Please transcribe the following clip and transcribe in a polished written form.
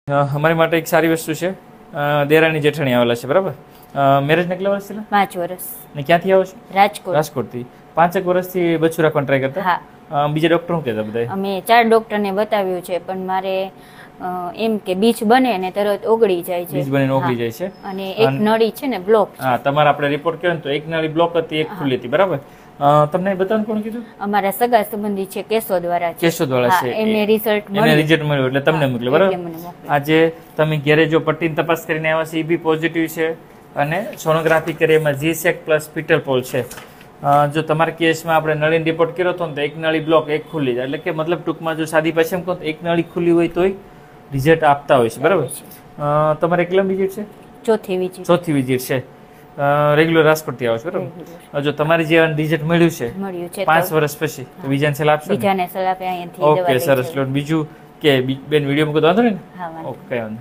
અમારી માટે એક સારી વસ્તુ છે. દેરાણી જેઠાણી આવેલા છે, બરાબર. મેરેજને કેટલા વર્ષ થયા? 5 વર્ષ. ને ક્યાંથી આવો છો? રાજકોટ. રાજકોટથી. 5 વર્ષથી બચ્ચું રાખવાનું ટ્રાય કરતા? હા. બીજા ડોક્ટર શું કહેતા બધા? અમે 4 ડોક્ટરને બતાવ્યું છે, પણ મારે એમ કે બીજ બને ને તરત ઓગળી જાય છે. બીજ બનીને ઓગળી જાય છે અને એક નળી છે ને બ્લોક. હા, તમારે આપણે રિપોર્ટ કર્યો ને તો એક નળી બ્લોક હતી, એક ખુલ્લી હતી, બરાબર. તમને બતાવવાનું કોણ કીધું? અમારા સગા સંબંધી છે, કેશોદ વાળા છે. કેશોદ વાળા છે, એમને રિઝલ્ટ મળ્યું એટલે તમને મોકલ્યું, બરાબર. આજે તમે ઘરે જો પટ્ટીની તપાસ કરીને આવ્યા છે, એ બી પોઝિટિવ છે અને સોનોગ્રાફી કરી એમાં જીસેક પ્લસ પીટલ પોલ છે. જો તમારા કેસમાં આપણે નળીનો રિપોર્ટ કર્યો હતો ને તો એક નળી બ્લોક, એક ખુલ્લી જાય, એટલે કે મતલબ ટૂંકમાં જો સાદી ભાષામાં કહો તો એક નળી ખુલ્લી હોય તોય રિઝલ્ટ આપતા હોય છે, બરાબર. તમારે કેટલા વિઝિટ છે? ચોથી વિઝિટ છે. રેગ્યુલર રાજકોટથી આવો છો, બરાબર. જો તમારે જે રિઝલ્ટ મળ્યું છે 5 વર્ષ પછી તો બીજાને સલાહ આપશો? બીજાને સલાહ આપે અહીંયાથી. ઓકે, સરસ. બીજું કે બેન વિડીયો મૂકો તો વાંધો ને? ઓકે, વાંધો.